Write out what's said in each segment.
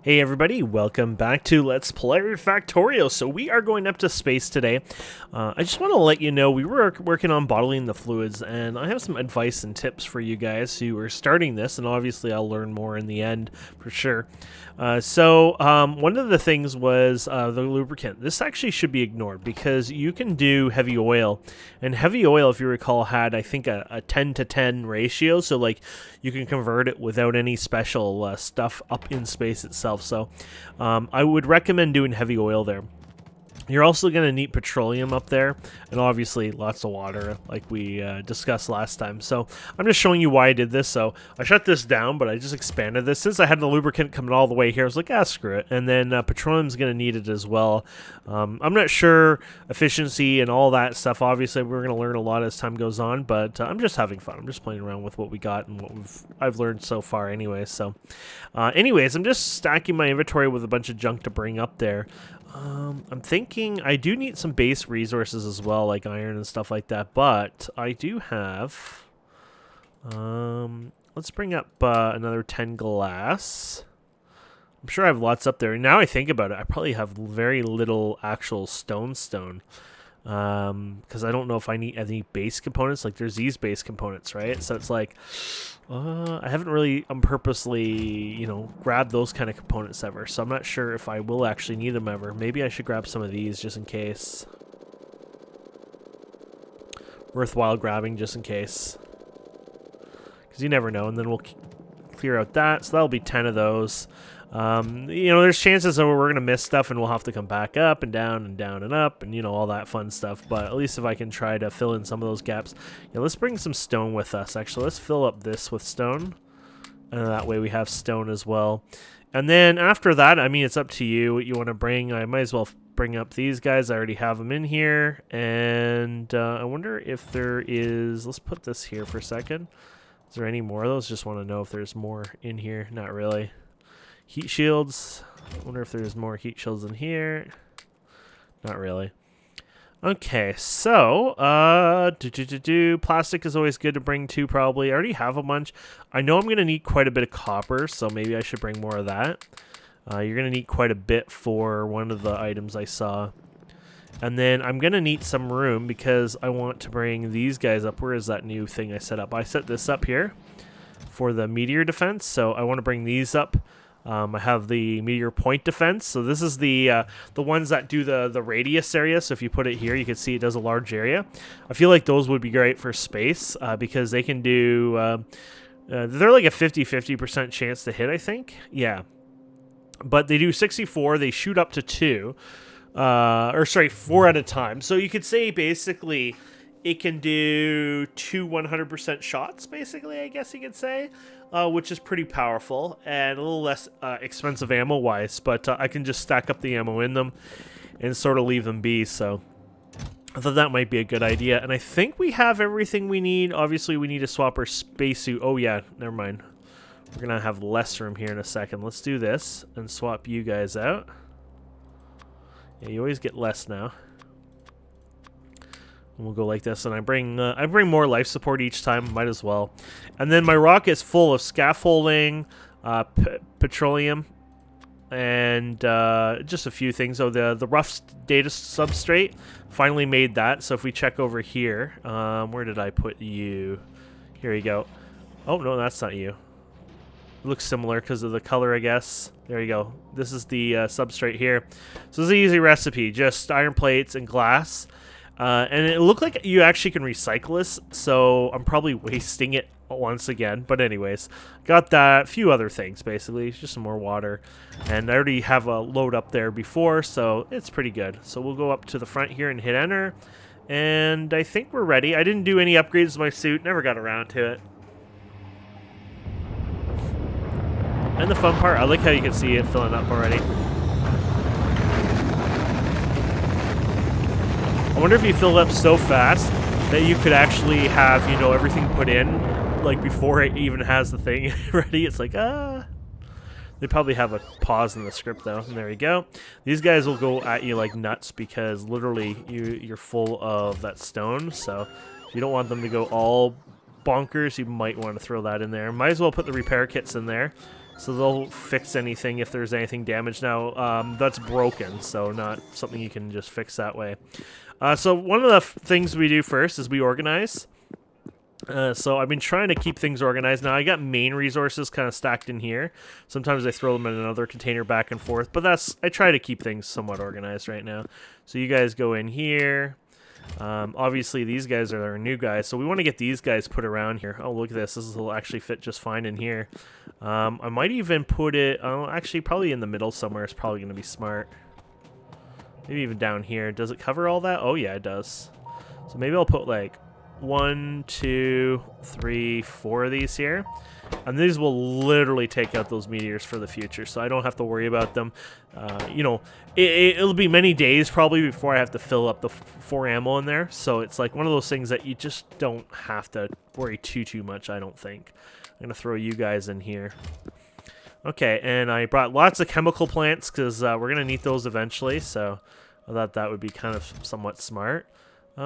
Hey everybody, welcome back to Let's Play Factorio. So we are going up to space today. I just want to let you know we were working on bottling the fluids, and I have some advice and tips for you guys who are starting this, and obviously I'll learn more in the end for sure. One of the things was the lubricant. This actually should be ignored because you can do heavy oil, and heavy oil, if you recall, had I think a 10-to-10 ratio, so like you can convert it without any special stuff up in space itself. So I would recommend doing heavy oil there. You're also going to need petroleum up there, and obviously lots of water like we discussed last time. So I'm just showing you why I did this. So I shut this down, but I just expanded this. Since I had the lubricant coming all the way here, I was like, screw it. And then petroleum's going to need it as well. I'm not sure efficiency and all that stuff. Obviously, we're going to learn a lot as time goes on, but I'm just having fun. I'm just playing around with what we got and what I've learned so far anyway. So anyways, I'm just stacking my inventory with a bunch of junk to bring up there. I'm thinking I do need some base resources as well, like iron and stuff like that, but I do have, let's bring up another 10 glass. I'm sure I have lots up there. Now I think about it, I probably have very little actual stone, because I don't know if I need any base components. Like there's these base components, right? So it's like, I haven't really purposely, grabbed those kind of components ever. So I'm not sure if I will actually need them ever. Maybe I should grab some of these just in case. Worthwhile grabbing just in case. Because you never know. And then we'll clear out that. So that'll be 10 of those. There's chances that we're going to miss stuff and we'll have to come back up and down and down and up and, all that fun stuff. But at least if I can try to fill in some of those gaps. Yeah, let's bring some stone with us, actually. Let's fill up this with stone. And that way we have stone as well. And then after that, it's up to you what you want to bring. I might as well bring up these guys. I already have them in here. And I wonder if there is... Let's put this here for a second. Is there any more of those? Just want to know if there's more in here. Not really. Heat shields. I wonder if there's more heat shields in here. Not really. Okay, so plastic is always good to bring too, probably. I already have a bunch. I know I'm going to need quite a bit of copper, so maybe I should bring more of that. You're going to need quite a bit for one of the items I saw. And then I'm going to need some room because I want to bring these guys up. Where is that new thing I set up? I set this up here for the Meteor Defense, so I want to bring these up. I have the Meteor Point Defense, so this is the ones that do the radius area. So if you put it here, you can see it does a large area. I feel like those would be great for space because they can do. They're like a 50% chance to hit, I think. Yeah, but they do 64. They shoot up to 2, 4 at a time. So you could say basically it can do 2 100% shots. Basically, I guess you could say. Which is pretty powerful and a little less expensive ammo-wise, but I can just stack up the ammo in them and sort of leave them be, so I thought that might be a good idea. And I think we have everything we need. Obviously, we need to swap our spacesuit. Oh, yeah, never mind. We're going to have less room here in a second. Let's do this and swap you guys out. Yeah, you always get less now. And we'll go like this, and I bring more life support each time. Might as well. And then my rocket's full of scaffolding, petroleum, and just a few things. Oh, the rough data substrate finally made that. So if we check over here, where did I put you? Here you go. Oh no, that's not you. It looks similar because of the color, I guess. There you go. This is the substrate here. So it's an easy recipe: just iron plates and glass. And it looked like you actually can recycle this, so I'm probably wasting it once again. But anyways, got that. Few other things, basically. Just some more water. And I already have a load up there before, so it's pretty good. So we'll go up to the front here and hit enter. And I think we're ready. I didn't do any upgrades to my suit. Never got around to it. And the fun part, I like how you can see it filling up already. I wonder if you fill up so fast that you could actually have, everything put in, like before it even has the thing ready. It's like, They probably have a pause in the script, though. And there you go. These guys will go at you like nuts because literally you're full of that stone. So if you don't want them to go all bonkers, you might want to throw that in there. Might as well put the repair kits in there. So they'll fix anything if there's anything damaged. Now, that's broken, so not something you can just fix that way. So one of the things we do first is we organize. So I've been trying to keep things organized. Now I got main resources kind of stacked in here. Sometimes I throw them in another container back and forth, but I try to keep things somewhat organized right now. So you guys go in here. Obviously these guys are our new guys, so we want to get these guys put around here. Oh, look at this. This will actually fit just fine in here. I might even put it, actually probably in the middle somewhere is probably going to be smart. Maybe even down here. Does it cover all that? Oh yeah, it does. So maybe I'll put like 1, 2, 3, 4 of these here. And these will literally take out those meteors for the future, so I don't have to worry about them. You know, it'll be many days probably before I have to fill up the 4 ammo in there. So it's like one of those things that you just don't have to worry too much, I don't think. I'm going to throw you guys in here. Okay, and I brought lots of chemical plants because we're going to need those eventually, so I thought that would be kind of somewhat smart. You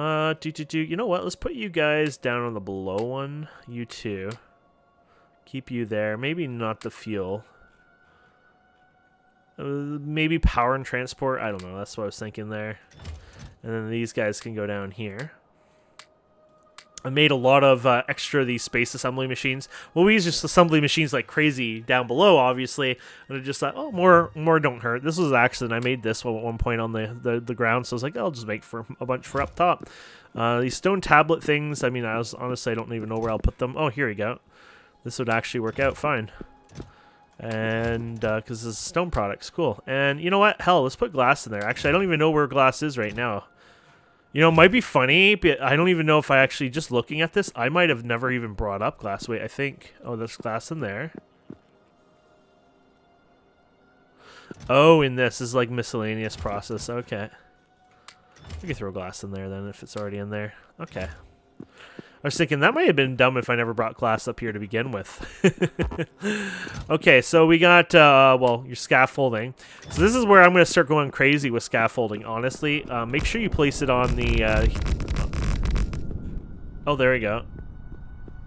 know what? Let's put you guys down on the below one. You two. Keep you there. Maybe not the fuel. Maybe power and transport. I don't know. That's what I was thinking there. And then these guys can go down here. I made a lot of extra of these space assembly machines. Well, we use just assembly machines like crazy down below, obviously. And I just thought, oh, more don't hurt. This was an accident. I made this one at one point on the ground, so I was like, I'll just make for a bunch for up top. These stone tablet things, I mean, honestly, I don't even know where I'll put them. Oh, here we go. This would actually work out fine. And, because this is stone products, cool. And you know what? Hell, let's put glass in there. Actually, I don't even know where glass is right now. You know, it might be funny, but I don't even know if I actually, just looking at this, I might have never even brought up glass. Wait, I think, oh, there's glass in there. Oh, in this is like miscellaneous process. Okay. We can throw glass in there then if it's already in there. Okay. I was thinking that might have been dumb if I never brought glass up here to begin with. Okay, so we got, well, your scaffolding. So this is where I'm going to start going crazy with scaffolding, honestly. Make sure you place it on the... Oh, there we go.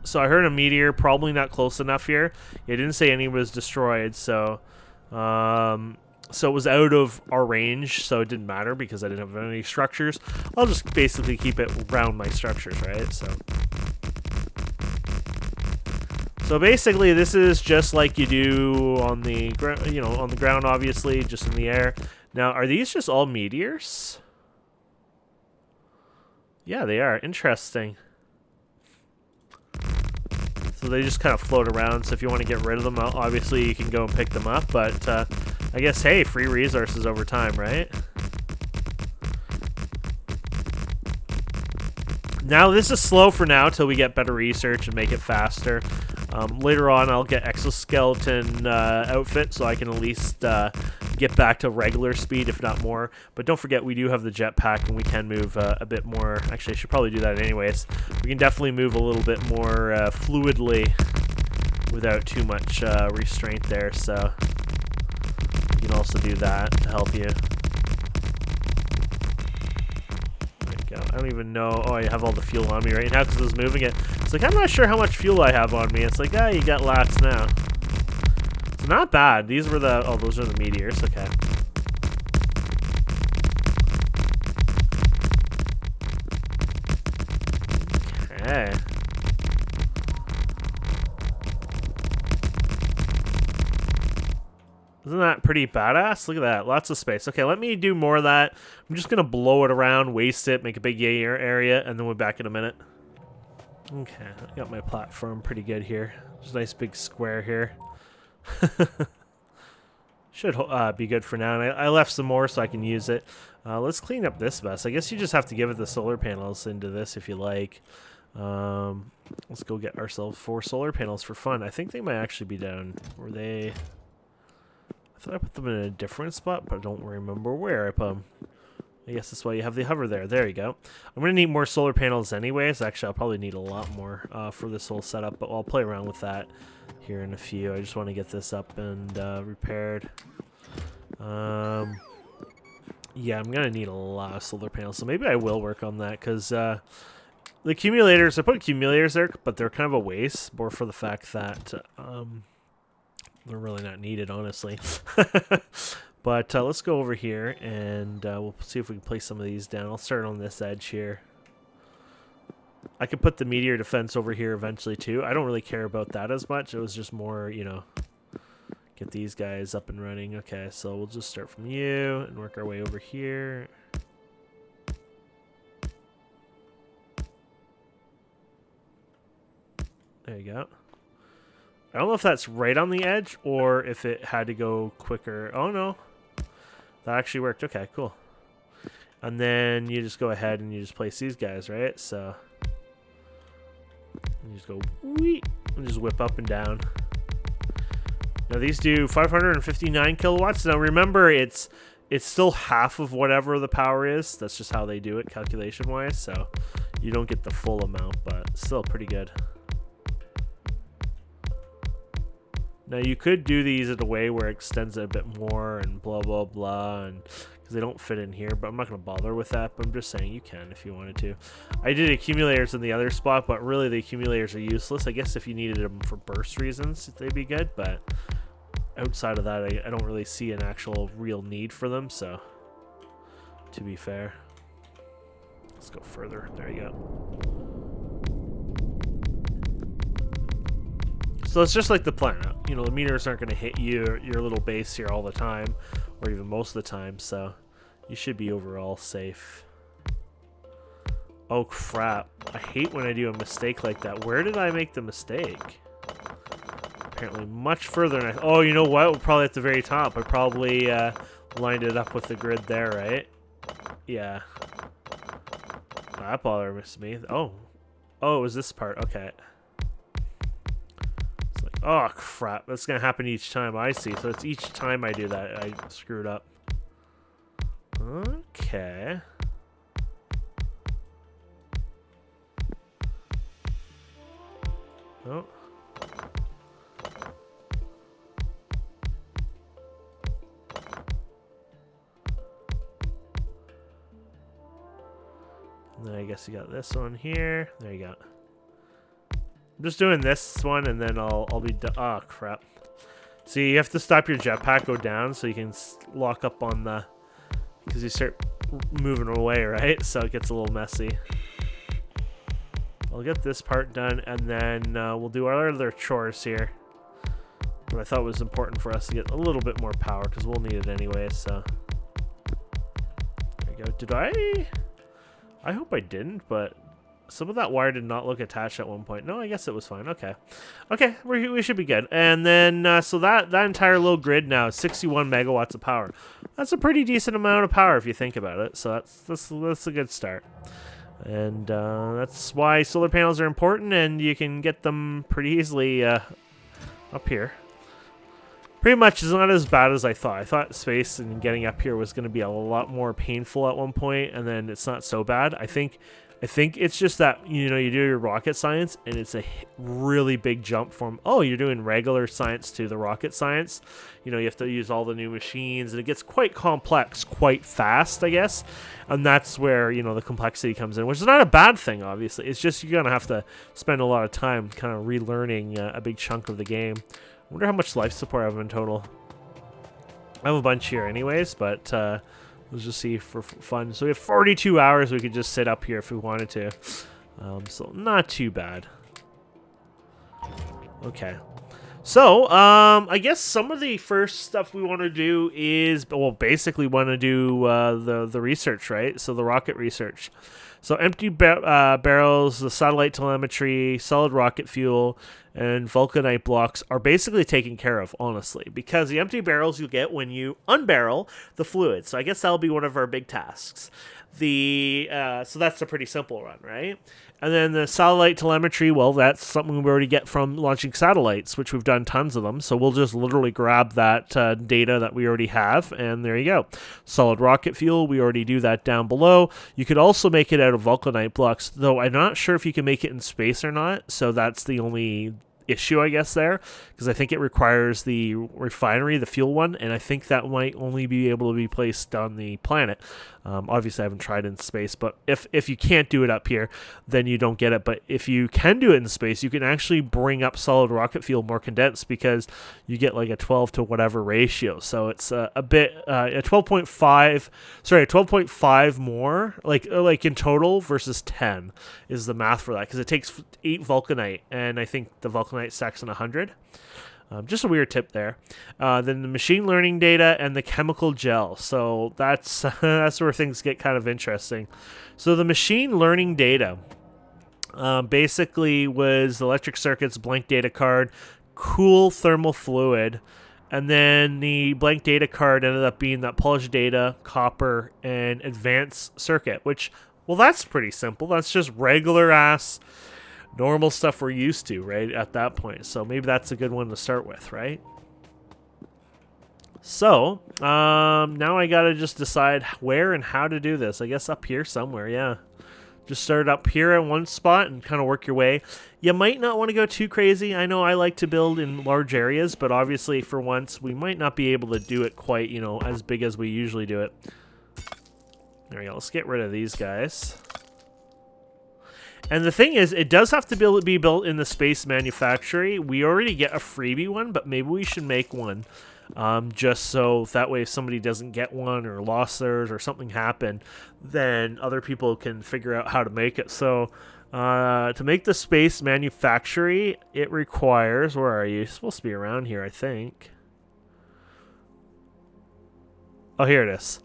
So I heard a meteor, probably not close enough here. It didn't say any was destroyed, so... So it was out of our range, so it didn't matter because I didn't have any structures. I'll just basically keep it around my structures, right? So basically, this is just like you do on the ground, you know, on the ground, obviously, just in the air. Now, are these just all meteors? Yeah, they are. Interesting. So they just kind of float around. So if you want to get rid of them, obviously you can go and pick them up. But I guess, hey, free resources over time, right? Now, this is slow for now till we get better research and make it faster. Later on, I'll get exoskeleton outfit so I can at least get back to regular speed, if not more. But don't forget, we do have the jetpack, and we can move a bit more. Actually, I should probably do that anyways. We can definitely move a little bit more fluidly without too much restraint there, so you can also do that to help you. I don't even know. Oh, I have all the fuel on me right now because I was moving it. It's like, I'm not sure how much fuel I have on me. It's like, ah, you got lots now. It's not bad. These were the... Oh, those are the meteors. Okay. Okay. Isn't that pretty badass? Look at that. Lots of space. Okay, let me do more of that. I'm just going to blow it around, waste it, make a big area, and then we're back in a minute. Okay, I got my platform pretty good here. Just a nice big square here. Should be good for now. And I left some more so I can use it. Let's clean up this mess. I guess you just have to give it the solar panels into this if you like. Let's go get ourselves 4 solar panels for fun. I think they might actually be down. Were they... I thought I put them in a different spot, but I don't remember where I put them. I guess that's why you have the hover there. There you go. I'm going to need more solar panels anyways. Actually, I'll probably need a lot more for this whole setup, but I'll play around with that here in a few. I just want to get this up and repaired. Yeah, I'm going to need a lot of solar panels, so maybe I will work on that, because the accumulators, I put accumulators there, but they're kind of a waste, more for the fact that... They're really not needed, honestly. But let's go over here and we'll see if we can place some of these down. I'll start on this edge here. I could put the Meteor Defense over here eventually too. I don't really care about that as much. It was just more, you know, get these guys up and running. Okay, so we'll just start from you and work our way over here. There you go. I don't know if that's right on the edge or if it had to go quicker. Oh, no. That actually worked. Okay, cool. And then you just go ahead and you just place these guys, right? So you just go wee and just whip up and down. Now these do 559 kilowatts. Now remember, it's still half of whatever the power is. That's just how they do it calculation-wise. So you don't get the full amount, but still pretty good. Now you could do these in a way where it extends it a bit more and blah blah blah, and because they don't fit in here, but I'm not going to bother with that. But I'm just saying you can if you wanted to. I did accumulators in the other spot, but really the accumulators are useless. I guess if you needed them for burst reasons, they'd be good, but outside of that, I don't really see an actual real need for them. So to be fair, let's go further. There you go. So it's just like the planet. You know, the meters aren't going to hit your little base here all the time, or even most of the time, so you should be overall safe. Oh crap. I hate when I do a mistake like that. Where did I make the mistake? Apparently much further than oh, you know what? Probably at the very top. I probably lined it up with the grid there, right? Yeah. That bothers me. Oh, it was this part. Okay. Oh, crap. That's going to happen each time. I see. So it's each time I do that, I screwed up. Okay. Oh. And then I guess you got this one here. There you go. I'm just doing this one, and then I'll be done. Oh, crap. See, you have to stop your jetpack, go down, so you can lock up on the... Because you start moving away, right? So it gets a little messy. I'll get this part done, and then we'll do our other chores here. But I thought it was important for us to get a little bit more power, because we'll need it anyway, so... There you go. Did I hope I didn't, but... Some of that wire did not look attached at one point. No, I guess it was fine. Okay. Okay, we should be good. And then, so that entire little grid now is 61 megawatts of power. That's a pretty decent amount of power if you think about it. So that's a good start. And that's why solar panels are important, and you can get them pretty easily up here. Pretty much it's not as bad as I thought. I thought space and getting up here was going to be a lot more painful at one point, and then it's not so bad. I think it's just that, you know, you do your rocket science and it's a really big jump from, oh, you're doing regular science to the rocket science. You know, you have to use all the new machines and it gets quite complex quite fast, I guess. And that's where, you know, the complexity comes in, which is not a bad thing, obviously. It's just you're going to have to spend a lot of time kind of relearning a big chunk of the game. I wonder how much life support I have in total. I have a bunch here anyways, but... let's just see for fun. So we have 42 hours we could just sit up here if we wanted to. So not too bad. Okay. So, I guess some of the first stuff we want to do is, well, basically want to do the research, right? So the rocket research. So empty barrels, the satellite telemetry, solid rocket fuel, and vulcanite blocks are basically taken care of, honestly, because the empty barrels you get when you unbarrel the fluid. So I guess that'll be one of our big tasks. So that's a pretty simple run, right? And then the satellite telemetry, well, that's something we already get from launching satellites, which we've done tons of them. So we'll just literally grab that data that we already have, and there you go. Solid rocket fuel, we already do that down below. You could also make it out of vulcanite blocks, though I'm not sure if you can make it in space or not. So that's the only issue, I guess, there, because I think it requires the refinery, the fuel one, and I think that might only be able to be placed on the planet. Obviously, I haven't tried in space, but if you can't do it up here, then you don't get it. But if you can do it in space, you can actually bring up solid rocket fuel more condensed, because you get like a 12 to whatever ratio. So it's a 12.5 more, like in total versus 10 is the math for that, because it takes 8 vulcanite, and I think the vulcanite stacks on 100. Just a weird tip there. Then the machine learning data and the chemical gel. So that's that's where things get kind of interesting. So the machine learning data basically was electric circuits, blank data card, cool thermal fluid, and then the blank data card ended up being that polished data, copper, and advanced circuit, which, well, that's pretty simple. That's just regular ass normal stuff we're used to, right, at that point. So maybe that's a good one to start with, right? So now I gotta just decide where and how to do this. I guess up here somewhere, yeah. Just start up here at one spot and kind of work your way. You might not want to go too crazy. I know I like to build in large areas, but obviously for once we might not be able to do it quite, as big as we usually do it. There we go. Let's get rid of these guys. And the thing is, it does have to be built in the Space Manufactory. We already get a freebie one, but maybe we should make one. Just so that way if somebody doesn't get one or lost theirs or something happened, then other people can figure out how to make it. So to make the Space Manufactory, it requires... Where are you? You're supposed to be around here, I think. Oh, here it is.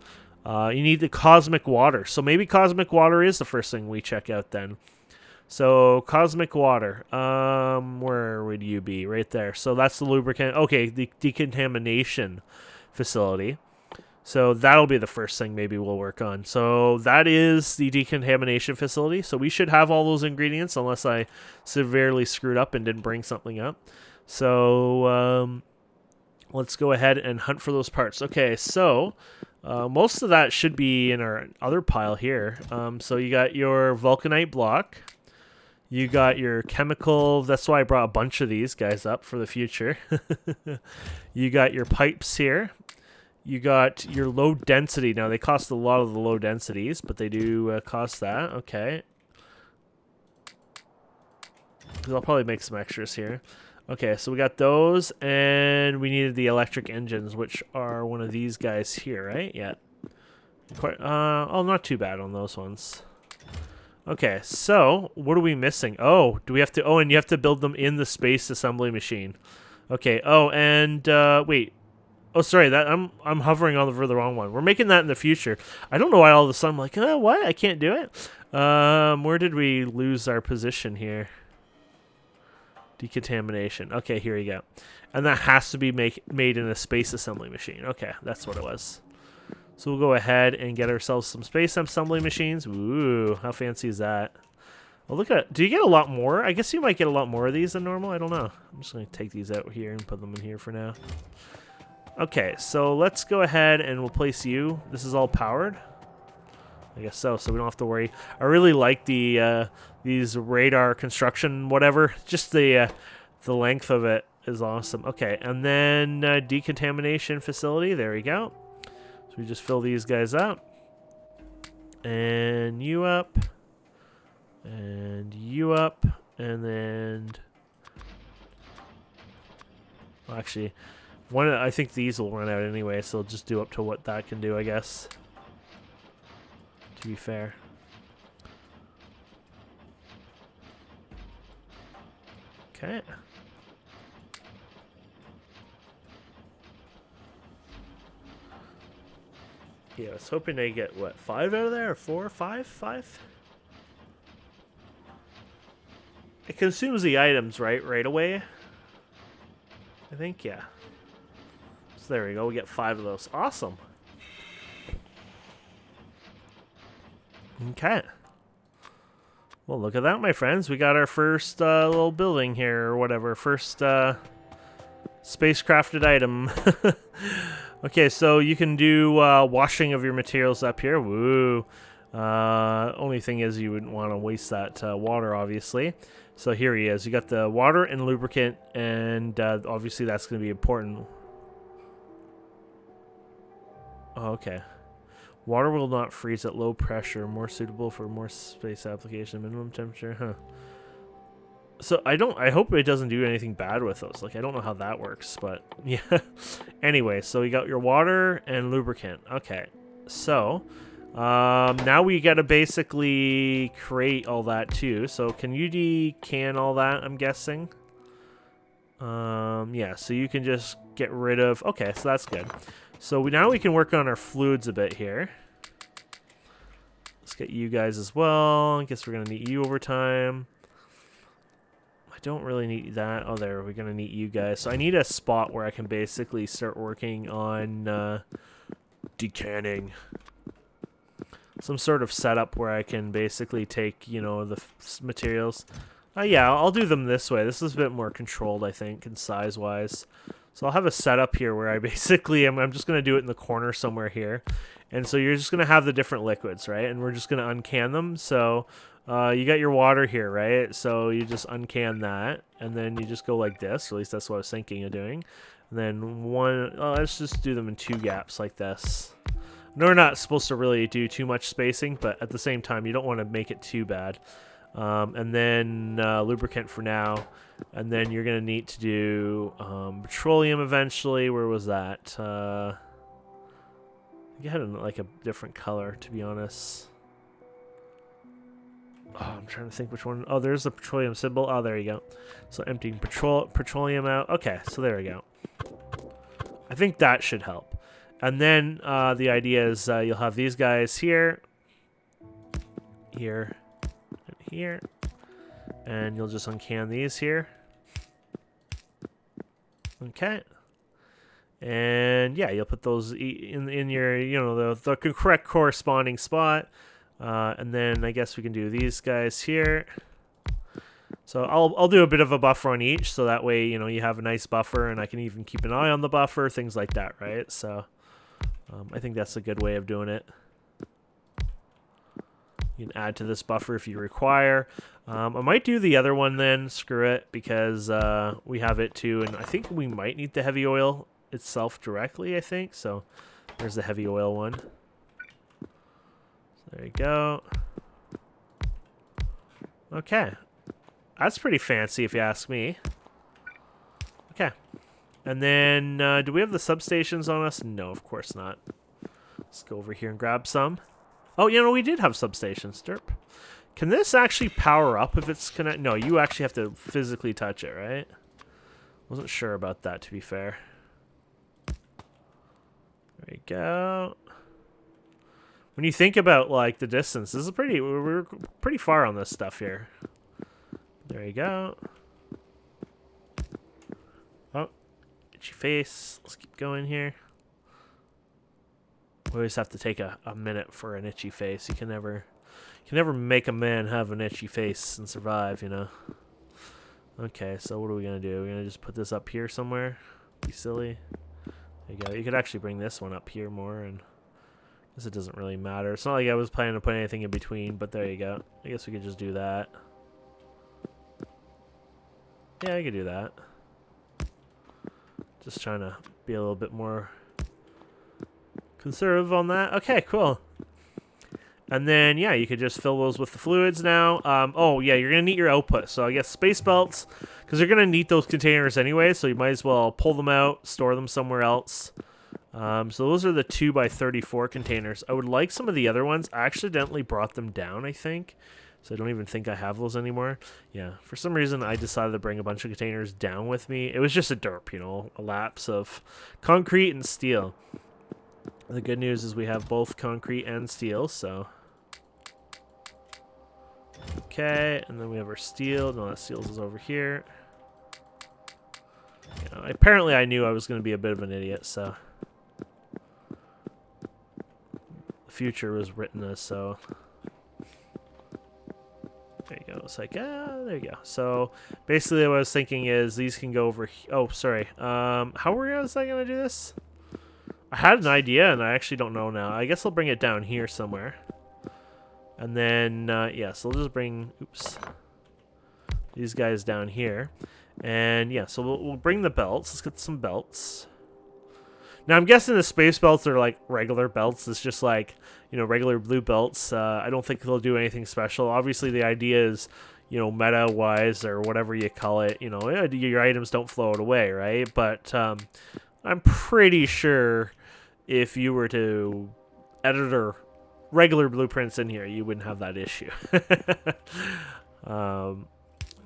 You need the cosmic water. So maybe cosmic water is the first thing we check out then. So cosmic water, where would you be? Right there. So that's the lubricant. Okay, the decontamination facility. So that'll be the first thing maybe we'll work on. So that is the decontamination facility. So we should have all those ingredients unless I severely screwed up and didn't bring something up. So let's go ahead and hunt for those parts. Okay, so most of that should be in our other pile here. So you got your vulcanite block. You got your chemical. That's why I brought a bunch of these guys up for the future. You got your pipes here. You got your low density. Now, they cost a lot of the low densities, but they do cost that. Okay. I'll probably make some extras here. Okay, so we got those, and we needed the electric engines, which are one of these guys here, right? Yeah. Oh, not too bad on those ones. Okay, so what are we missing? Oh, do we have to... Oh, and you have to build them in the space assembly machine. Okay. Oh, and wait. Oh, sorry. That I'm hovering over the wrong one. We're making that in the future. I don't know why all of a sudden I'm like, what? I can't do it. Where did we lose our position here? Decontamination. Okay, here you go. And that has to be made in a space assembly machine. Okay, that's what it was. So we'll go ahead and get ourselves some space assembly machines. Ooh, how fancy is that? Well, look at... Do you get a lot more? I guess you might get a lot more of these than normal. I don't know. I'm just going to take these out here and put them in here for now. Okay, so let's go ahead and we'll place you. This is all powered. I guess so we don't have to worry. I really like the these radar construction, whatever. Just the length of it is awesome. Okay, and then decontamination facility. There we go. So we just fill these guys up. And you up. And you up. And then... Well, actually, I think these will run out anyway, so I'll just do up to what that can do, I guess. To be fair. Okay. Yeah, I was hoping they get, what, 5 out of there? Or 4? 5? 5? It consumes the items, right away? I think, yeah. So there we go. We get 5 of those. Awesome. Okay. Well, look at that, my friends. We got our first little building here, or whatever. First spacecrafted item. Okay, so you can do washing of your materials up here. Woo. Only thing is you wouldn't want to waste that water, obviously. So here he is. You got the water and lubricant, and obviously that's going to be important. Oh, okay. Water will not freeze at low pressure. More suitable for more space application. Minimum temperature. Huh. So I hope it doesn't do anything bad with those. Like, I don't know how that works, but yeah. Anyway, so you got your water and lubricant. Okay. So now we got to basically create all that too. So can you decan all that, I'm guessing? Yeah, so you can just get rid of... Okay, so that's good. So now we can work on our fluids a bit here. Let's get you guys as well. I guess we're going to need you over time. I don't really need that. Oh, there. We're going to need you guys. So I need a spot where I can basically start working on decanning. Some sort of setup where I can basically take, you know, the materials. Yeah, I'll do them this way. This is a bit more controlled, I think, and size-wise. So I'll have a setup here where I basically, I'm just going to do it in the corner somewhere here. And so you're just going to have the different liquids, right? And we're just going to uncan them. So you got your water here, right? So you just uncan that. And then you just go like this. Or at least that's what I was thinking of doing. And then let's just do them in 2 gaps like this. No, we're not supposed to really do too much spacing, but at the same time, you don't want to make it too bad. And then lubricant for now. And then you're going to need to do petroleum eventually. Where was that? I think it had like a different color, to be honest. Oh, I'm trying to think which one. Oh, there's the petroleum symbol. Oh, there you go. So emptying petroleum out. Okay, so there we go. I think that should help. And then the idea is you'll have these guys here, here, and here. And you'll just uncan these here. Okay. And yeah, you'll put those in your, you know, the correct corresponding spot. And then I guess we can do these guys here. So I'll do a bit of a buffer on each, so that way, you know, you have a nice buffer, and I can even keep an eye on the buffer, things like that, right? So I think that's a good way of doing it. You can add to this buffer if you require. I might do the other one then, screw it, because we have it too, and I think we might need the heavy oil itself directly, I think. So there's the heavy oil one. So there you go. Okay. That's pretty fancy if you ask me. Okay. And then, do we have the substations on us? No, of course not. Let's go over here and grab some. Oh, you know, we did have substations. Derp. Can this actually power up if it's connected? No, you actually have to physically touch it, right? Wasn't sure about that, to be fair. There you go. When you think about, like, the distance, this is we're pretty far on this stuff here. There you go. Oh, itchy face. Let's keep going here. We always have to take a minute for an itchy face. You can never make a man have an itchy face and survive, you know. Okay, so what are we gonna do? We're gonna just put this up here somewhere. Be silly. There you go. You could actually bring this one up here more, and I guess it doesn't really matter. It's not like I was planning to put anything in between, but there you go. I guess we could just do that. Yeah, I could do that. Just trying to be a little bit more conservative on that. Okay, cool. And then, yeah, you could just fill those with the fluids now. Oh, yeah, you're going to need your output. So I guess space belts, because you're going to need those containers anyway, so you might as well pull them out, store them somewhere else. So those are the 2x34 containers. I would like some of the other ones. I accidentally brought them down, I think. So I don't even think I have those anymore. Yeah, for some reason I decided to bring a bunch of containers down with me. It was just a derp, you know, a lapse of concrete and steel. The good news is we have both concrete and steel, so... Okay, and then we have our steel. No, that steel is over here. You know, apparently I knew I was going to be a bit of an idiot, so... The future was written as so... There you go. It's like, there you go. So basically what I was thinking is these can go over... Oh, sorry. How was I going to do this? I had an idea, and I actually don't know now. I guess I'll bring it down here somewhere. And then, yeah, so I'll just bring... Oops. these guys down here. And yeah, so we'll bring the belts. Let's get some belts. Now I'm guessing the space belts are like regular belts. It's just like, you know, regular blue belts. I don't think they'll do anything special. Obviously the idea is, you know, meta-wise or whatever you call it, you know, your items don't float away, right? But I'm pretty sure if you were to edit regular blueprints in here, you wouldn't have that issue.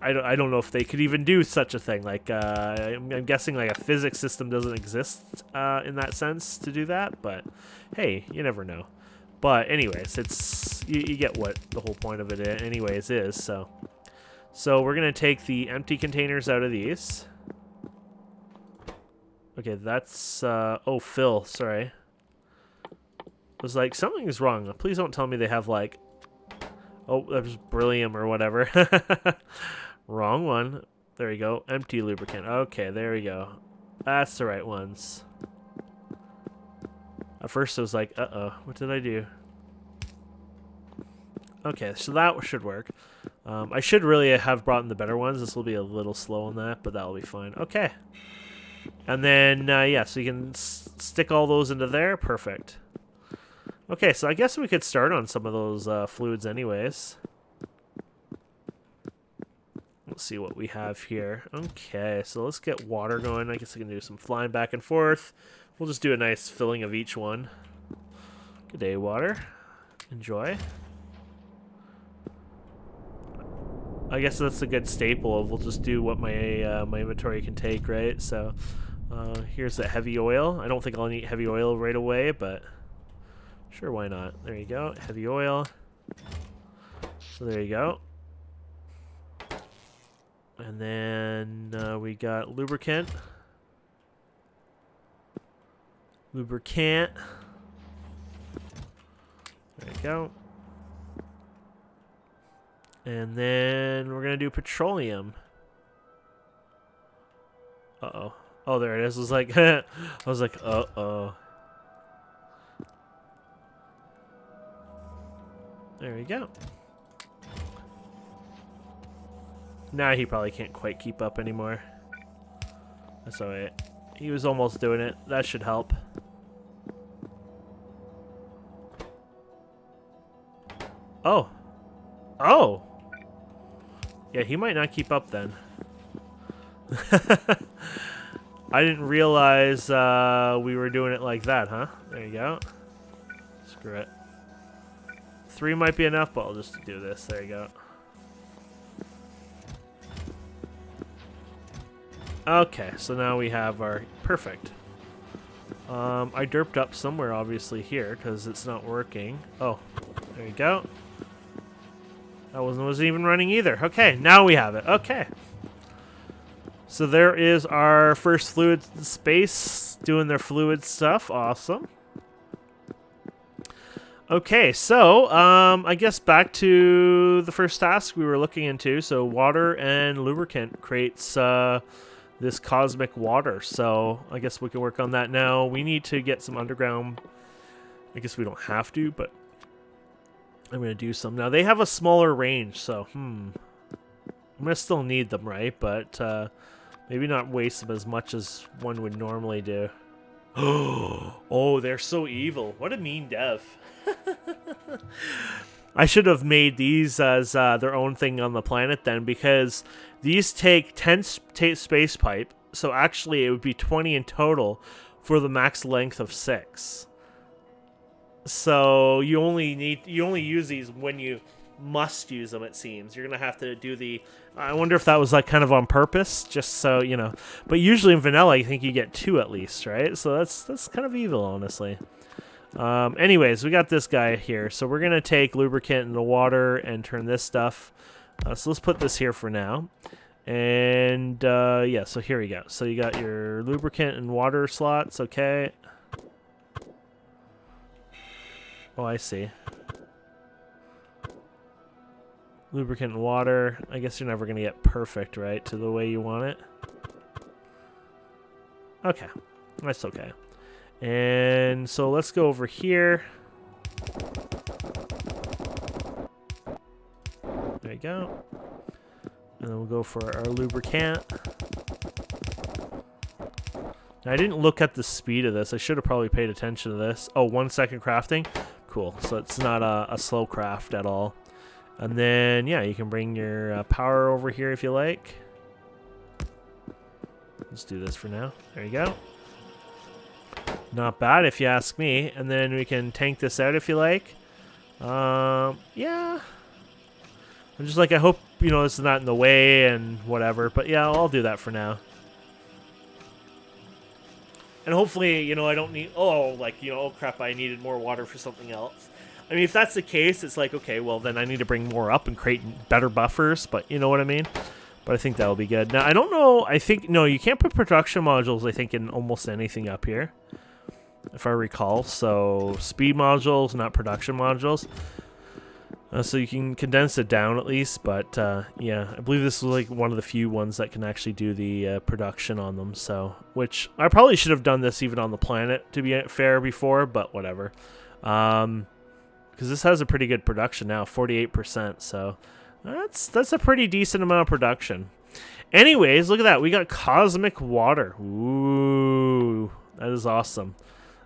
I don't know if they could even do such a thing. Like, I'm guessing like a physics system doesn't exist in that sense to do that. But hey, you never know. But anyways, it's you get what the whole point of it anyways is. So we're gonna take the empty containers out of these. Okay, that's oh, Phil, sorry. I was like, something's wrong. Please don't tell me they have like, oh, there's beryllium or whatever. Wrong one. There you go. Empty lubricant. Okay, there we go. That's the right ones. At first I was like, uh-oh, what did I do? Okay, so that should work. I should really have brought in the better ones. This will be a little slow on that, but that'll be fine. Okay. And then, yeah, so you can stick all those into there. Perfect. Okay, so I guess we could start on some of those fluids anyways. Let's see what we have here. Okay, so let's get water going. I guess I can do some flying back and forth. We'll just do a nice filling of each one. Good day, water. Enjoy. I guess that's a good staple of we'll just do what my my inventory can take, right? So here's the heavy oil. I don't think I'll need heavy oil right away, but sure, why not? There you go, heavy oil. So there you go. And then we got lubricant. Lubricant. There you go. And then we're gonna do petroleum. Uh-oh. Oh, there it is. I was like, uh-oh. There we go. Now he probably can't quite keep up anymore. That's alright. He was almost doing it. That should help. Oh. Oh! Yeah, he might not keep up then. I didn't realize we were doing it like that, huh? There you go. Screw it. 3 might be enough, but I'll just do this. There you go. Okay, so now we have our... Perfect. I derped up somewhere, obviously, here, because it's not working. Oh, there you go. That wasn't even running either. Okay, now we have it. Okay. So there is our first fluid space doing their fluid stuff. Awesome. Okay, so I guess back to the first task we were looking into. So water and lubricant creates this cosmic water. So I guess we can work on that now. We need to get some underground. I guess we don't have to, but I'm going to do some. Now, they have a smaller range, so, I'm going to still need them, right? But maybe not waste them as much as one would normally do. Oh, they're so evil. What a mean dev. I should have made these as their own thing on the planet then, because these take 10 space pipe, so actually it would be 20 in total for the max length of 6. So you only use these when you must use them, it seems. You're gonna have to do the... I wonder if that was like kind of on purpose, just so, you know. But usually in vanilla, I think you get 2 at least, right? So that's kind of evil, honestly. Anyways, we got this guy here. So we're gonna take lubricant and the water and turn this stuff. So let's put this here for now. And yeah, so here we go. So you got your lubricant and water slots, okay. Oh, I see. Lubricant and water. I guess you're never going to get perfect, right, to the way you want it. Okay. That's okay. And so let's go over here. There you go. And then we'll go for our lubricant. Now, I didn't look at the speed of this. I should have probably paid attention to this. Oh, 1 second crafting. Cool. So it's not a slow craft at all. And then, yeah, you can bring your power over here if you like. Let's do this for now. There you go. Not bad if you ask me. And then we can tank this out if you like. Yeah. I'm just like, I hope, you know, this is not in the way and whatever. But yeah, I'll do that for now. And hopefully, you know, I don't need, oh crap, I needed more water for something else. I mean, if that's the case, it's like, okay, well, then I need to bring more up and create better buffers. But you know what I mean? But I think that'll be good. Now, I don't know. I think, no, you can't put production modules, I think, in almost anything up here, if I recall. So speed modules, not production modules. So you can condense it down at least, but yeah, I believe this is like one of the few ones that can actually do the production on them. So, which I probably should have done this even on the planet, to be fair, before, but whatever. Because this has a pretty good production now, 48%. So that's a pretty decent amount of production. Anyways, look at that. We got cosmic water. Ooh, that is awesome.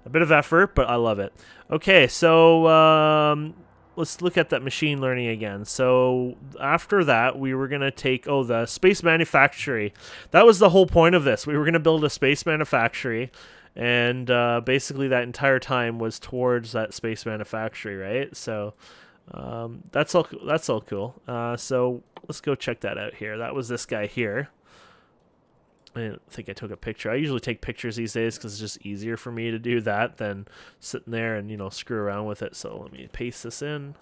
A bit of effort, but I love it. Okay, so let's look at that machine learning again. So after that, we were going to take, the space manufactory. That was the whole point of this. We were going to build a space manufactory, and basically that entire time was towards that space manufactory, right? So that's all cool. So let's go check that out here. That was this guy here. I didn't think I took a picture. I usually take pictures these days because it's just easier for me to do that than sitting there and, you know, screw around with it. So let me paste this in.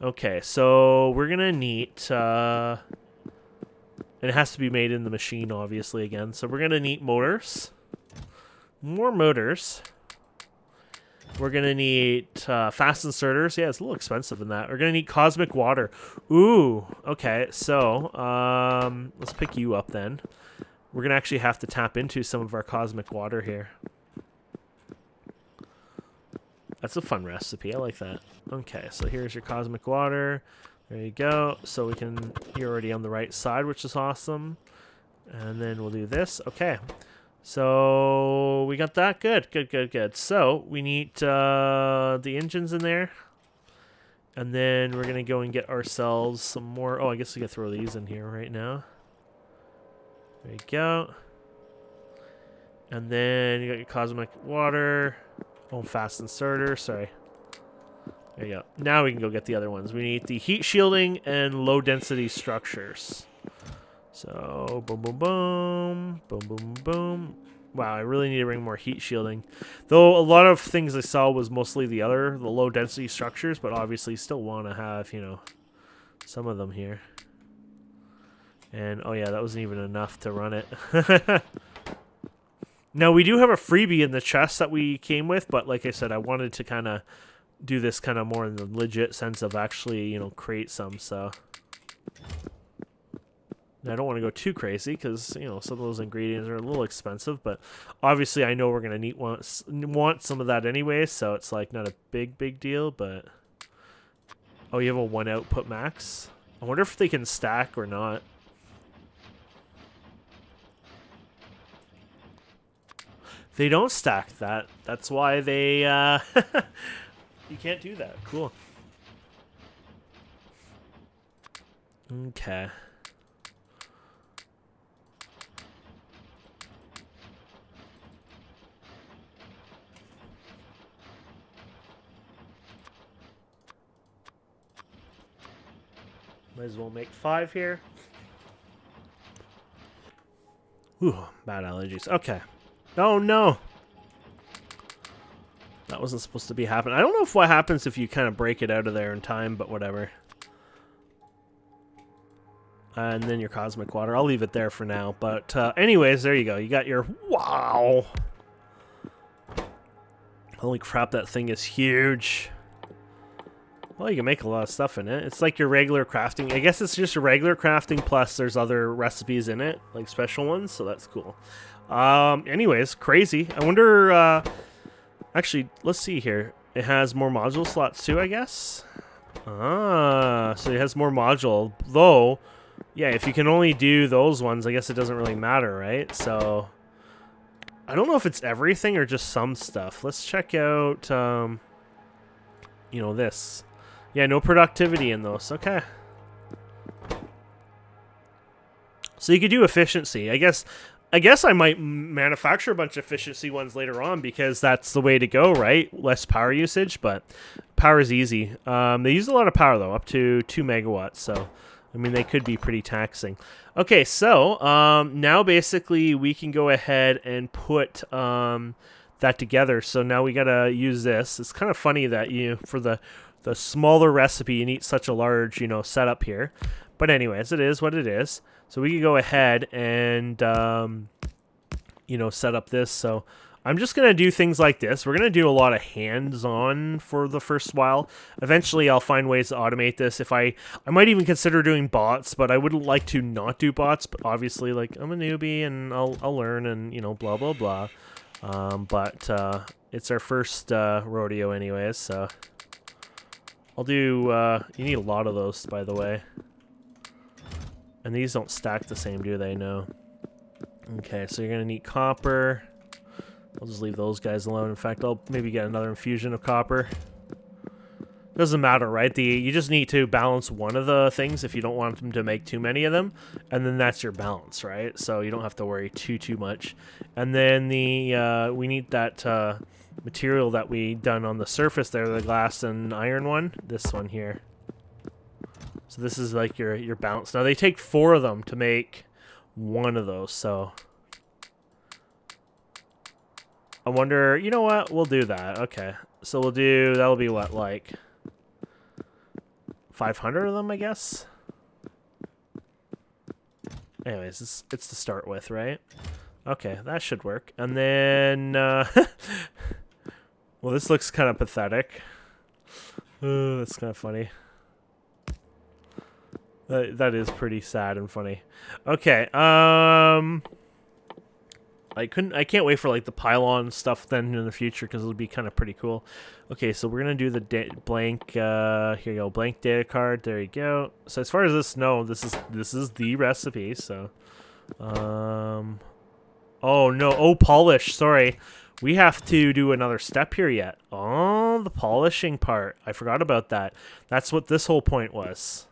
Okay, so we're going to need... and it has to be made in the machine, obviously, again. So we're going to need motors. More motors. We're going to need fast inserters. Yeah, it's a little expensive in that. We're going to need cosmic water. Ooh, okay. So let's pick you up then. We're going to actually have to tap into some of our cosmic water here. That's a fun recipe. I like that. Okay, so here's your cosmic water. There you go. So you're already on the right side, which is awesome. And then we'll do this. Okay. So we got that. Good. So we need the engines in there. And then we're going to go and get ourselves some more. Oh, I guess we can throw these in here right now. There you go. And then you got your cosmic water. Oh, fast inserter. Sorry. There you go. Now we can go get the other ones. We need the heat shielding and low density structures. So, boom, boom, boom. Boom, boom, boom. Wow, I really need to bring more heat shielding. Though a lot of things I saw was mostly the low density structures, but obviously still want to have, you know, some of them here. And, oh yeah, that wasn't even enough to run it. Now, we do have a freebie in the chest that we came with, but like I said, I wanted to kind of do this kind of more in the legit sense of actually, you know, create some, so. I don't want to go too crazy because, you know, some of those ingredients are a little expensive, but obviously I know we're going to want some of that anyway, so it's like not a big deal, but. Oh, you have a 1 output max? I wonder if they can stack or not. They don't stack that. That's why they, you can't do that. Cool. Okay. Might as well make 5 here. Ooh, bad allergies. Okay. Oh no! That wasn't supposed to be happening. I don't know what happens if you kind of break it out of there in time, but whatever. And then your cosmic water. I'll leave it there for now. But anyways, there you go. You got your... Wow! Holy crap, that thing is huge. Well, you can make a lot of stuff in it. It's like your regular crafting. I guess it's just a regular crafting plus there's other recipes in it, like special ones, so that's cool. Anyways, crazy. I wonder, actually, let's see here. It has more module slots too, I guess. Ah, so it has more module, though Yeah, if you can only do those ones, I guess it doesn't really matter, right? So I don't know if it's everything or just some stuff. Let's check out, you know, this. Yeah, no productivity in those. Okay. So you could do efficiency. I guess I might manufacture a bunch of efficiency ones later on because that's the way to go, right? Less power usage, but power is easy. They use a lot of power though, up to 2 megawatts. So, I mean, they could be pretty taxing. Okay, so now basically we can go ahead and put that together. So now we gotta use this. It's kind of funny that for the smaller recipe you need such a large setup here, but anyways, it is what it is. So we can go ahead and set up this. So I'm just gonna do things like this. We're gonna do a lot of hands-on for the first while. Eventually I'll find ways to automate this. If I might even consider doing bots, but I would like to not do bots, but obviously, like, I'm a newbie and I'll learn and blah blah blah. But it's our first rodeo anyways, so I'll do you need a lot of those, by the way. And these don't stack the same, do they? No. Okay, so you're going to need copper. I'll just leave those guys alone. In fact, I'll maybe get another infusion of copper. Doesn't matter, right? You just need to balance one of the things if you don't want them to make too many of them. And then that's your balance, right? So you don't have to worry too much. And then we need that material that we done on the surface there, the glass and iron one. This one here. So this is like your balance. Now they take 4 of them to make one of those, so I wonder, you know what? We'll do that. Okay. So that'll be what, like 500 of them, I guess? Anyways, it's to start with, right? Okay, that should work. And then, well, this looks kind of pathetic. That's kind of funny. That is pretty sad and funny. Okay, I can't wait for like the pylon stuff then in the future because it'll be kind of pretty cool. Okay, so we're gonna do the blank. Here you go, blank data card. There you go. So as far as this, no, this is the recipe. So, oh no, oh polish. Sorry, we have to do another step here yet. Oh, the polishing part. I forgot about that. That's what this whole point was.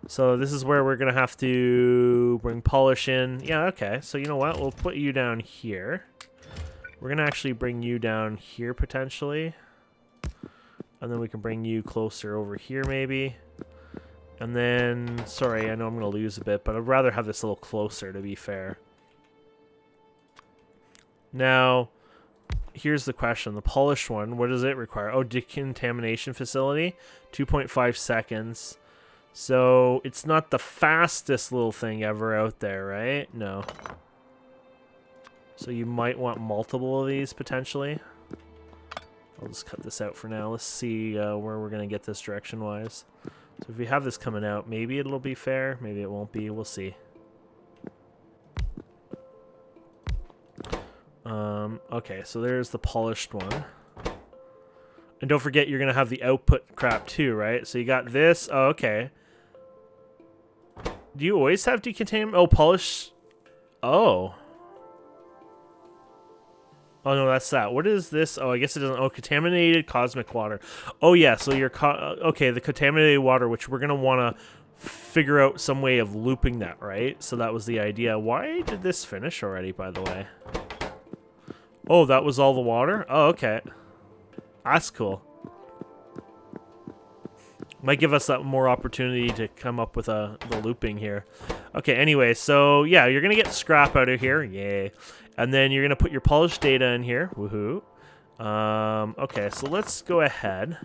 So this is where we're going to have to bring polish in. Yeah, okay. So you know what? We'll put you down here. We're going to actually bring you down here potentially. And then we can bring you closer over here maybe. And then, sorry, I know I'm going to lose a bit, but I'd rather have this a little closer to be fair. Now, here's the question. The polished one, what does it require? Oh, Decontamination Facility, 2.5 seconds. So it's not the fastest little thing ever out there, right? No. So you might want multiple of these potentially. I'll just cut this out for now. Let's see where we're going to get this direction-wise. So if we have this coming out, maybe it'll be fair. Maybe it won't be. We'll see. Okay, so there's the polished one. And don't forget, you're going to have the output crap too, right? So you got this. Oh, okay. Do you always have decontaminate? Oh, polish. Oh. Oh, no, that's that. What is this? Oh, I guess it doesn't. Oh, contaminated cosmic water. Oh, yeah. So you're okay, the contaminated water, which we're going to want to figure out some way of looping that, right? So that was the idea. Why did this finish already, by the way? Oh, that was all the water? Oh, okay. That's cool. Might give us that more opportunity to come up with the looping here. Okay, anyway, so yeah, you're going to get scrap out of here. Yay. And then you're going to put your polished data in here. Woohoo. Okay, so let's go ahead.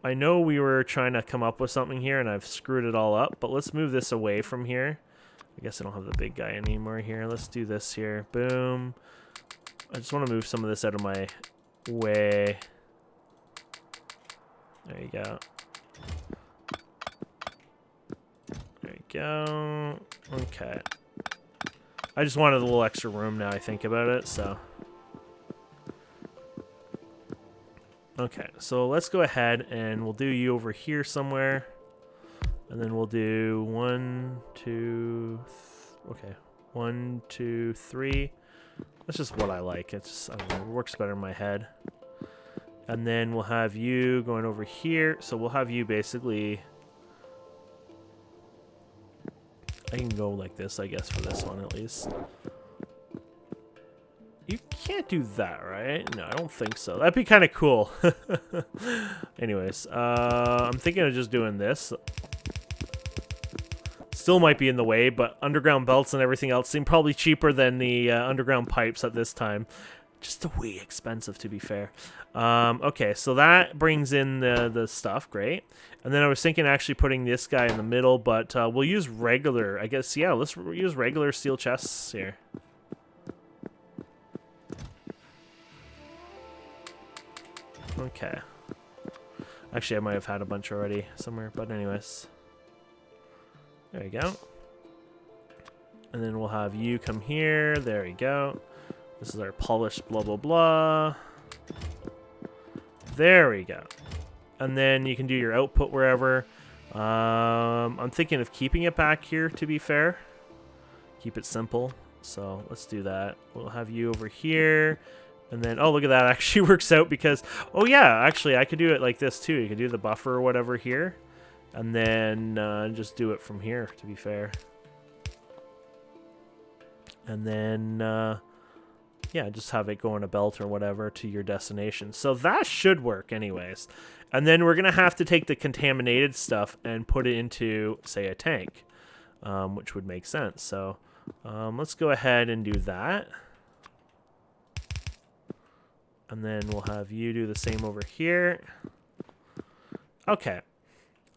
I know we were trying to come up with something here, and I've screwed it all up, but let's move this away from here. I guess I don't have the big guy anymore here. Let's do this here. Boom. I just want to move some of this out of my way. There you go. There you go. Okay. I just wanted a little extra room now I think about it, so. Okay, so let's go ahead and we'll do you over here somewhere. And And then we'll do 1, 2, okay, 1, 2, 3. That's just what I like. It's just, I don't know, it works better in my head. And then we'll have you going over here. So we'll have you basically, I can go like this, I guess, for this one at least. You can't do that, right? No, I don't think so. That'd be kind of cool. Anyways, I'm thinking of just doing this. Still might be in the way, but underground belts and everything else seem probably cheaper than the underground pipes at this time. Just a wee expensive, to be fair. Okay, so that brings in the stuff. Great. And then I was thinking actually putting this guy in the middle, but we'll use regular, I guess. Yeah, let's use regular steel chests here. Okay. Actually, I might have had a bunch already somewhere, but anyways. There you go. And then we'll have you come here. There you go. This is our polished blah, blah, blah. There we go. And then you can do your output wherever. I'm thinking of keeping it back here, to be fair. Keep it simple. So let's do that. We'll have you over here. And then, oh, look at that. Actually works out because, oh, yeah, actually, I could do it like this, too. You could do the buffer or whatever here. And then just do it from here, to be fair. And then, yeah, just have it go in a belt or whatever to your destination. So that should work anyways. And then we're going to have to take the contaminated stuff and put it into, say, a tank, which would make sense. So let's go ahead and do that. And then we'll have you do the same over here. Okay.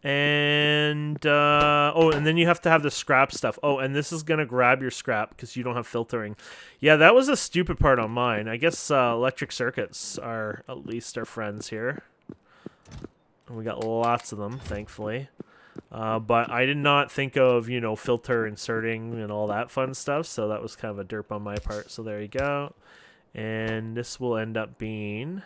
And, oh, and then you have to have the scrap stuff. Oh, and this is going to grab your scrap because you don't have filtering. Yeah, that was a stupid part on mine. I guess electric circuits are at least our friends here. And we got lots of them, thankfully. But I did not think of, you know, filter inserting and all that fun stuff. So that was kind of a derp on my part. So there you go. And this will end up being...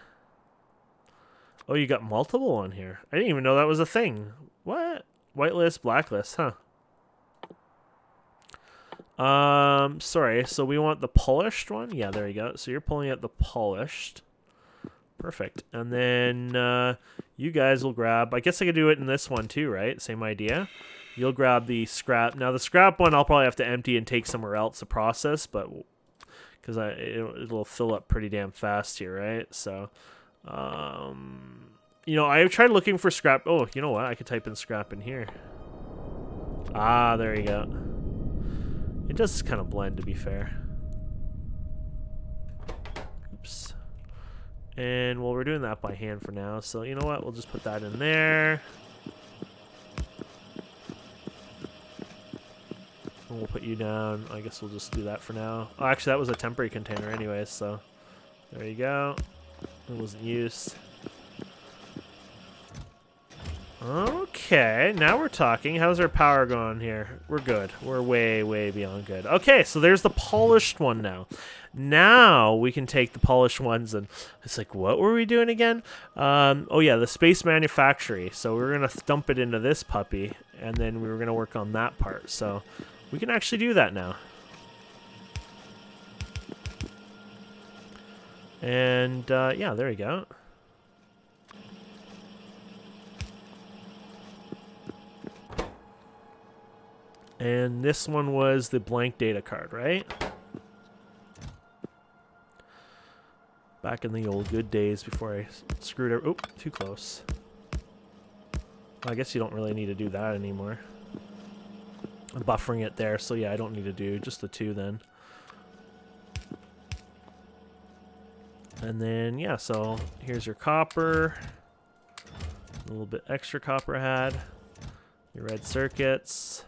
Oh, you got multiple on here. I didn't even know that was a thing. What? Whitelist, blacklist, huh? Sorry. So we want the polished one? Yeah, there you go. So you're pulling out the polished. Perfect. And then you guys will grab... I guess I could do it in this one too, right? Same idea. You'll grab the scrap. Now, the scrap one I'll probably have to empty and take somewhere else to process, but... Because it'll fill up pretty damn fast here, right? So... you know, I tried looking for scrap. Oh, you know what? I could type in scrap in here. Ah, there you go. It does kind of blend, to be fair. Oops. And, well, we're doing that by hand for now. So, you know what? We'll just put that in there. And we'll put you down. I guess we'll just do that for now. Oh, actually, that was a temporary container anyways, so there you go. It wasn't used. Okay, now we're talking. How's our power going here? We're good. We're way, way beyond good. Okay, so there's the polished one now. Now we can take the polished ones and it's like, what were we doing again? Oh yeah, the space manufactory. So we're going to dump it into this puppy and then we were going to work on that part. So we can actually do that now. And yeah, there you go. And this one was the blank data card, right? Back in the old good days before I screwed it. Oh, too close. Well, I guess you don't really need to do that anymore. I'm buffering it there, so yeah, I don't need to do just the two then. And then, yeah, so here's your copper. A little bit extra copper I had. Your red circuits.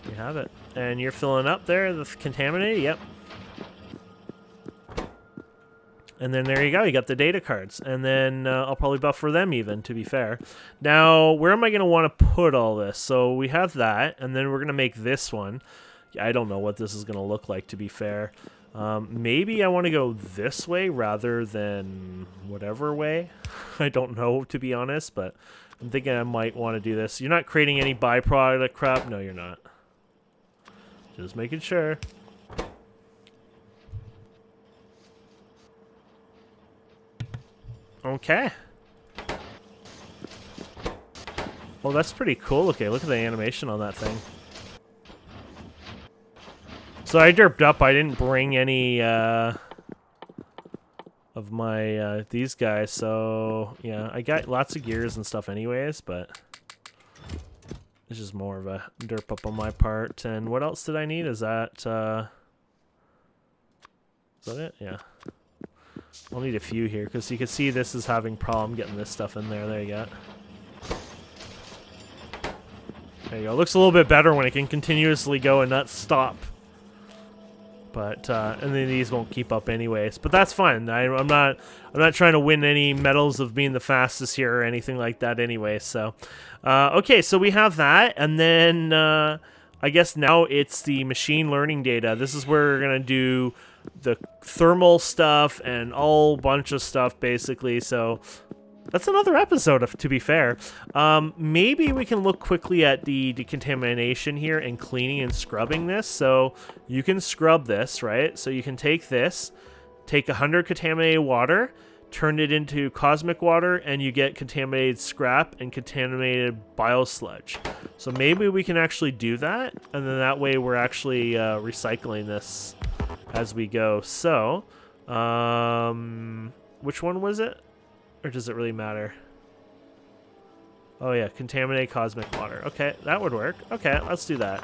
You have it. And you're filling up there, the contaminated, yep. And then there you go, you got the data cards. And then I'll probably buffer them even, to be fair. Now, where am I going to want to put all this? So we have that, and then we're going to make this one. I don't know what this is going to look like, to be fair. Maybe I want to go this way rather than whatever way. I don't know, to be honest, but I'm thinking I might want to do this. You're not creating any byproduct crap? No, you're not. Just making sure. Okay. Well, that's pretty cool. Okay, look at the animation on that thing. So I derped up. I didn't bring any of my these guys. So yeah, I got lots of gears and stuff anyways, but it's just more of a derp up on my part. And what else did I need? Is that it? Yeah. I'll need a few here because you can see this is having problem getting this stuff in there. There you go. There you go. Looks a little bit better when it can continuously go and not stop. But and then these won't keep up anyways. But that's fine. I'm not trying to win any medals of being the fastest here or anything like that anyway. So okay, so we have that, and then I guess now it's the machine learning data. This is where we're gonna do the thermal stuff and all bunch of stuff basically. So that's another episode, to be fair. Maybe we can look quickly at the decontamination here and cleaning and scrubbing this. So you can scrub this, right? So you can take this, take 100 contaminated water, turn it into cosmic water, and you get contaminated scrap and contaminated biosludge. So maybe we can actually do that, and then that way we're actually recycling this as we go. So, which one was it? Or does it really matter? Oh yeah, contaminated cosmic water. Okay, that would work. Okay, let's do that.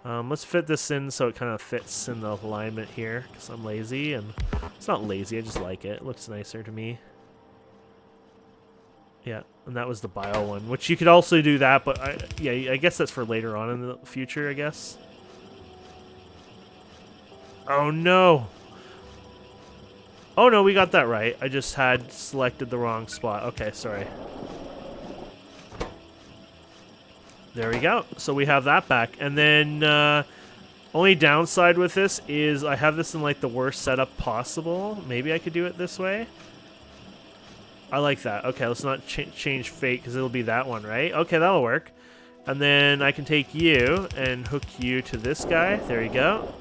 Let's fit this in so it kind of fits in the alignment here, because I'm lazy, and it's not lazy, I just like it. It looks nicer to me. Yeah, and that was the bio one, which you could also do that, but I guess that's for later on in the future, I guess. Oh no! Oh no, we got that right. I just had selected the wrong spot. Okay, sorry. There we go. So we have that back. And then only downside with this is I have this in like the worst setup possible. Maybe I could do it this way. I like that. Okay, let's not change fate because it'll be that one, right? Okay, that'll work. And then I can take you and hook you to this guy. There you go.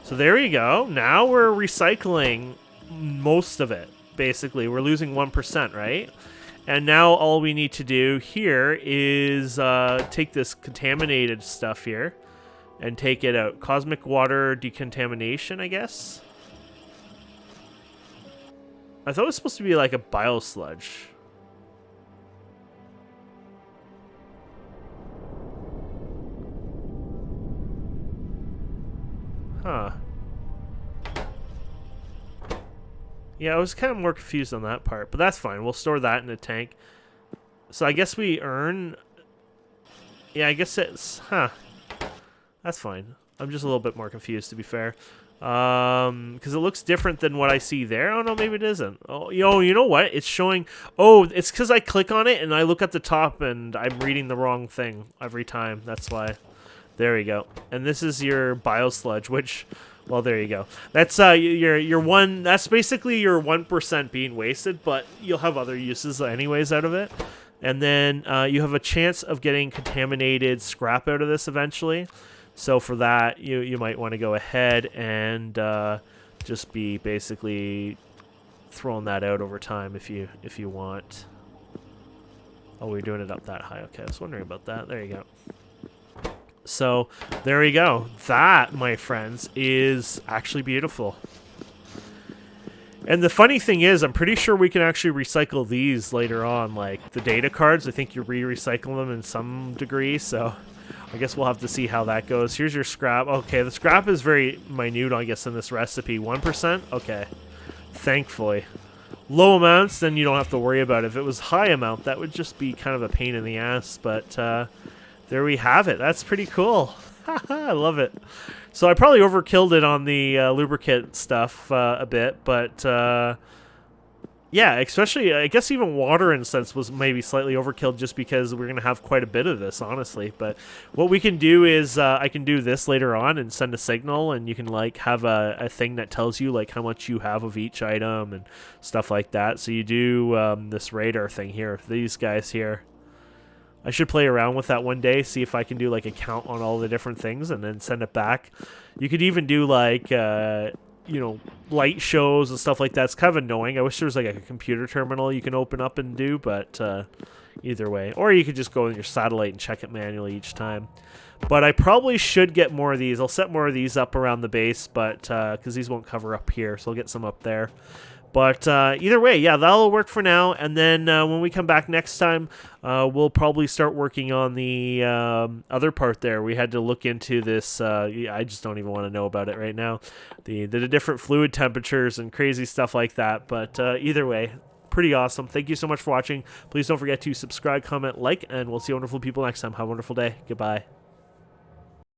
So there you go. Now we're recycling most of it, basically. We're losing 1%, right? And now all we need to do here is take this contaminated stuff here and take it out. Cosmic water decontamination, I guess? I thought it was supposed to be like a biosludge. Huh. Yeah, I was kind of more confused on that part, but that's fine. We'll store that in a tank. So I guess we earn... Yeah, I guess it's... Huh. That's fine. I'm just a little bit more confused, to be fair. Because it looks different than what I see there. Oh, no, maybe it isn't. Oh, you know what? It's showing... Oh, it's because I click on it and I look at the top and I'm reading the wrong thing every time. That's why. There we go. And this is your biosludge, which... Well, there you go. That's your one. That's basically your 1% being wasted, but you'll have other uses anyways out of it. And then you have a chance of getting contaminated scrap out of this eventually. So for that, you might want to go ahead and just be basically throwing that out over time if you want. Oh, we're doing it up that high. Okay, I was wondering about that. There you go. So there we go. That, my friends, is actually beautiful. And the funny thing is, I'm pretty sure we can actually recycle these later on, like the data cards. I think you recycle them in some degree, so I guess we'll have to see how that goes. Here's your scrap. Okay, the scrap is very minute, I guess, in this recipe. 1%? Okay. Thankfully. Low amounts, then you don't have to worry about it. If it was high amount, that would just be kind of a pain in the ass, but there we have it. That's pretty cool. I love it. So I probably overkilled it on the lubricant stuff a bit, but Yeah, especially, I guess even water incense was maybe slightly overkill just because we're going to have quite a bit of this, honestly. But what we can do is I can do this later on and send a signal, and you can, like, have a thing that tells you, like, how much you have of each item and stuff like that. So you do this radar thing here, these guys here. I should play around with that one day, see if I can do, like, a count on all the different things and then send it back. You could even do, like... you know, light shows and stuff like that. It's kind of annoying. I wish there was like a computer terminal you can open up and do, but either way. Or you could just go on your satellite and check it manually each time. But I probably should get more of these. I'll set more of these up around the base, but because these won't cover up here, so I'll get some up there. But either way, yeah, that'll work for now. And then when we come back next time, we'll probably start working on the other part there. We had to look into this. I just don't even want to know about it right now. The different fluid temperatures and crazy stuff like that. But either way, pretty awesome. Thank you so much for watching. Please don't forget to subscribe, comment, like, and we'll see wonderful people next time. Have a wonderful day. Goodbye.